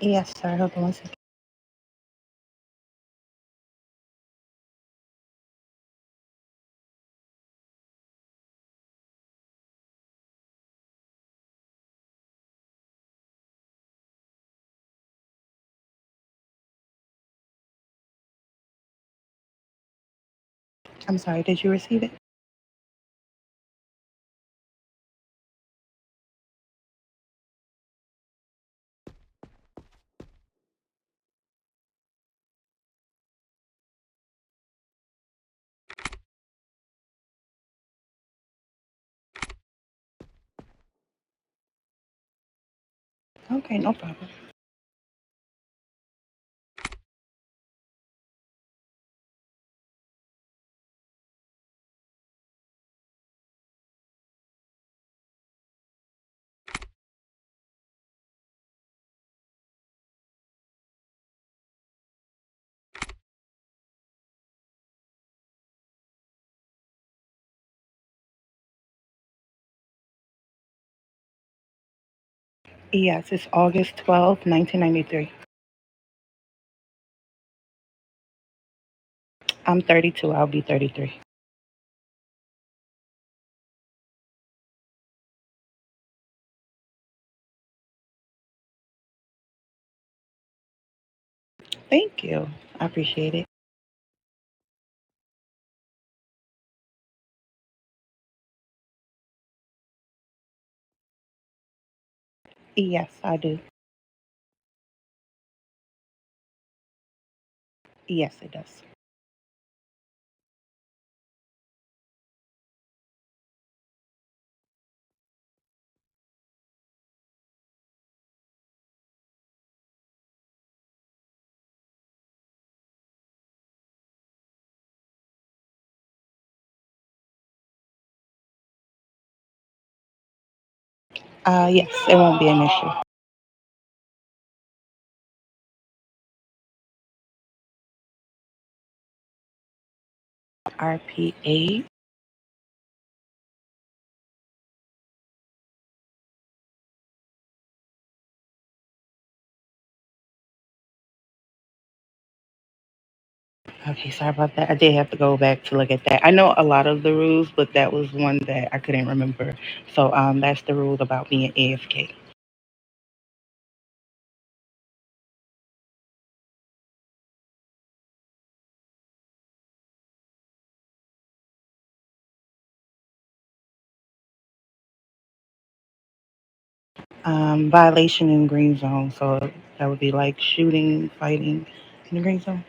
Yes, sir. Hold on one second. I'm sorry, did you receive it? Okay, no problem. Yes, it's August 12th, 1993. I'm 32. I'll be 33. Thank you. I appreciate it. Yes, I do. Yes, it does. Yes, it won't be an issue. RPA. Okay, sorry about that. I did have to go back to look at that. I know a lot of the rules, but that was one that I couldn't remember. So that's the rule about being AFK. Violation in green zone. So that would be like shooting, fighting in the green zone.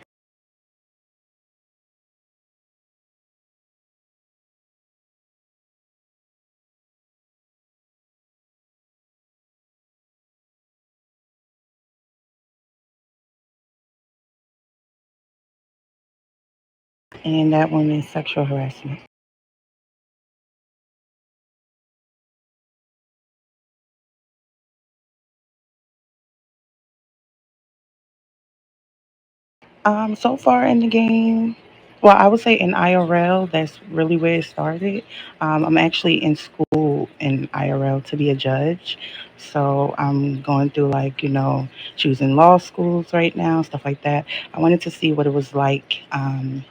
And that one is sexual harassment. So far in the game, well, I would say in IRL, that's really where it started. I'm actually in school in IRL to be a judge. So I'm going through like, choosing law schools right now, stuff like that. I wanted to see what it was like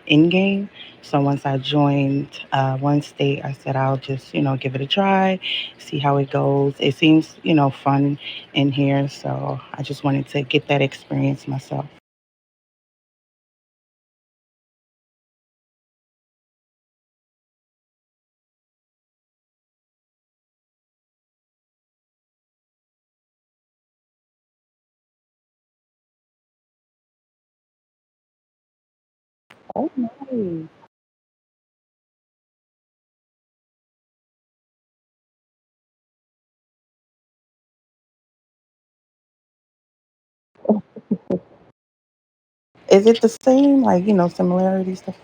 in game. So once I joined one state, I said I'll just, give it a try, see how it goes. It seems, fun in here. So I just wanted to get that experience myself. Oh, nice. Is it the same, like, similarities stuff?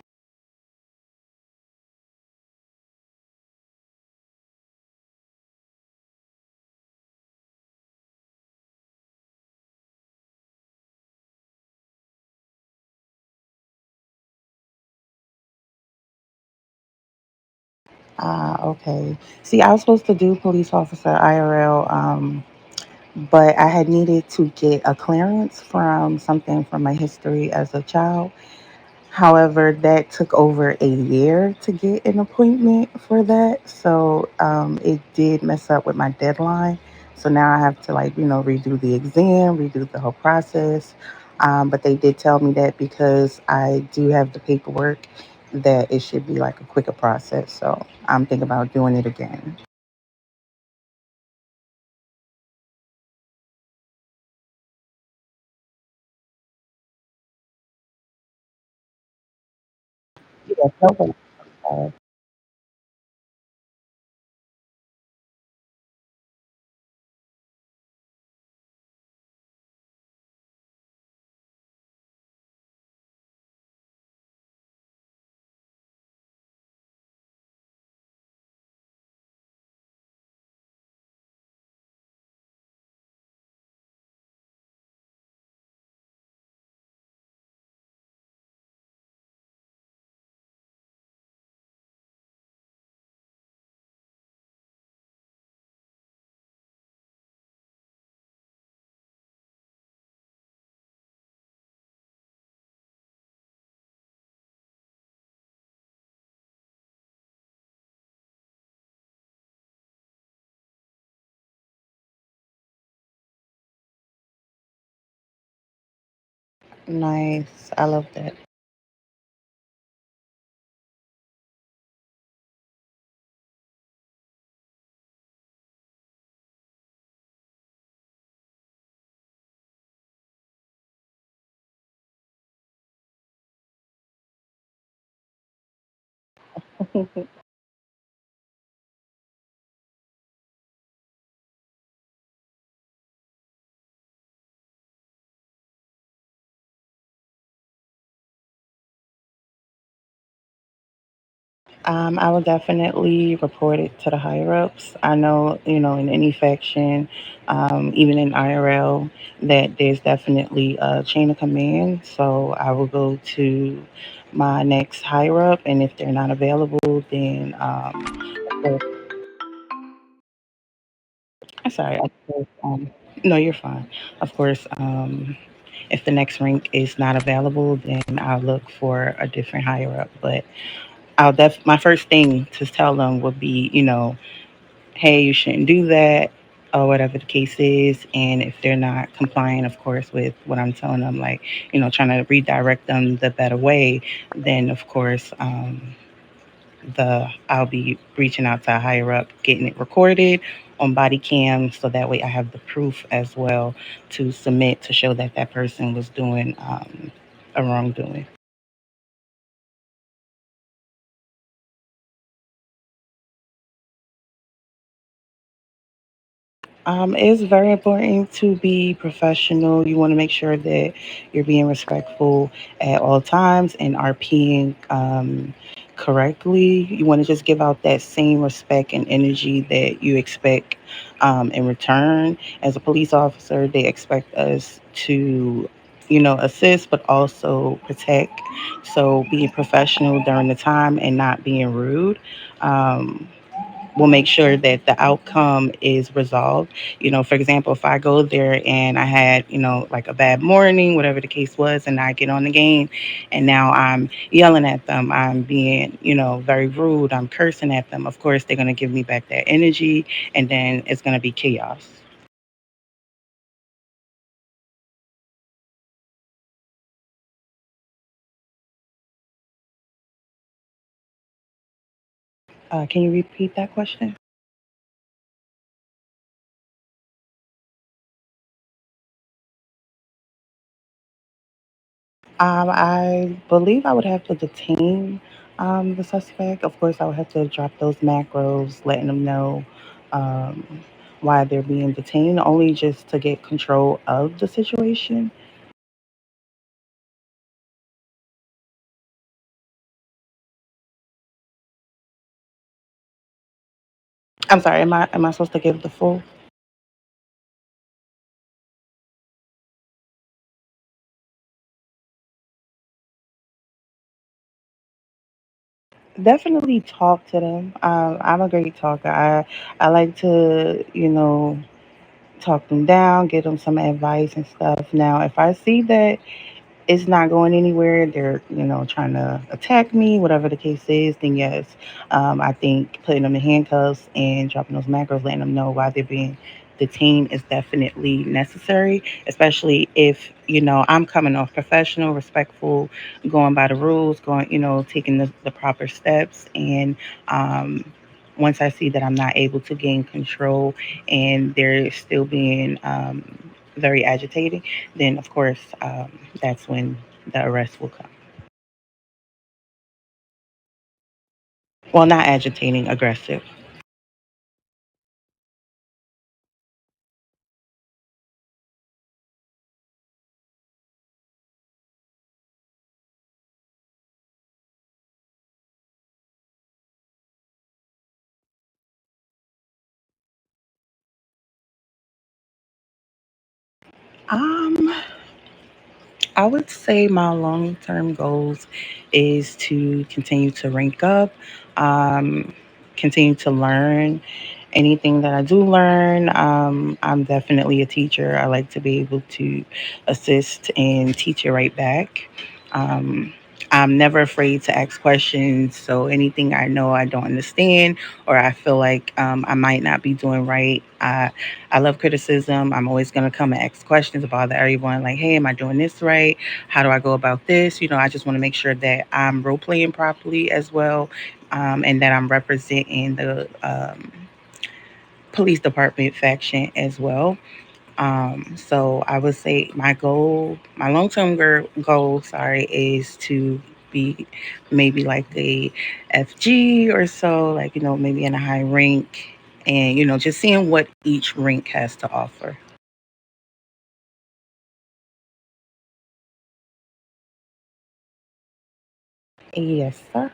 Ah, okay. See, I was supposed to do police officer IRL, but I had needed to get a clearance from something from my history as a child. However, that took over a year to get an appointment for that. So it did mess up with my deadline. So now I have to, like, redo the exam, redo the whole process. But they did tell me that because I do have the paperwork, that it should be like a quicker process. So I'm thinking about doing it again. Yeah, so, nice. I love that. I would definitely report it to the higher ups. I know, in any faction, even in IRL, that there's definitely a chain of command. So I will go to my next higher up, and if they're not available, then of course, I'm sorry. Of course, no, you're fine. Of course, if the next rank is not available, then I'll look for a different higher up. But my first thing to tell them would be, hey, you shouldn't do that, or whatever the case is. And if they're not complying, of course, with what I'm telling them, like, trying to redirect them the better way, then of course, I'll be reaching out to a higher up, getting it recorded on body cam, so that way I have the proof as well to submit to show that that person was doing a wrongdoing. It's very important to be professional. You want to make sure that you're being respectful at all times and are peeing correctly. You want to just give out that same respect and energy that you expect in return. As a police officer, they expect us to, assist, but also protect. So being professional during the time and not being rude. Um, will make sure that the outcome is resolved. For example, if I go there and I had, like a bad morning, whatever the case was, and I get on the game and now I'm yelling at them, I'm being, very rude, I'm cursing at them, of course, they're going to give me back that energy and then it's going to be chaos. Can you repeat that question? I believe I would have to detain the suspect. Of course, I would have to drop those macros, letting them know um, why they're being detained, only just to get control of the situation. I'm sorry, am I supposed to give the full? Definitely talk to them. I'm a great talker. I like to, talk them down, give them some advice and stuff. Now, if I see that it's not going anywhere, they're, trying to attack me, whatever the case is, then yes, I think putting them in handcuffs and dropping those macros, letting them know why they're being detained is definitely necessary, especially if, I'm coming off professional, respectful, going by the rules, going, taking the proper steps. And once I see that I'm not able to gain control and they're still being very agitating, then of course that's when the arrest will come. Well, not agitating, aggressive. Um, I would say my long term goals is to continue to rank up, um, continue to learn anything that I do learn. I'm definitely a teacher. I like to be able to assist and teach it right back. Um, I'm never afraid to ask questions. So anything I know I don't understand or I feel like I might not be doing right, I love criticism. I'm always going to come and ask questions about everyone like, hey, am I doing this right? How do I go about this? I just want to make sure that I'm role playing properly as well, and that I'm representing the police department faction as well. So I would say my long term goal, sorry, is to be maybe like a FG or so, like, maybe in a high rank and, just seeing what each rank has to offer. Yes, sir.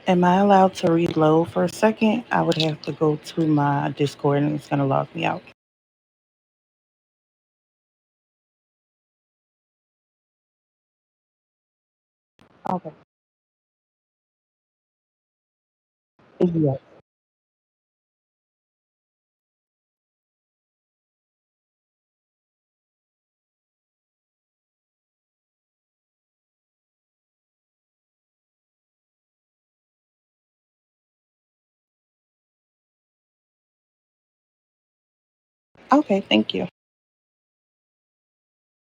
Am I allowed to reload for a second? I would have to go to my Discord and it's going to log me out. Okay. Yes. Okay. Thank you.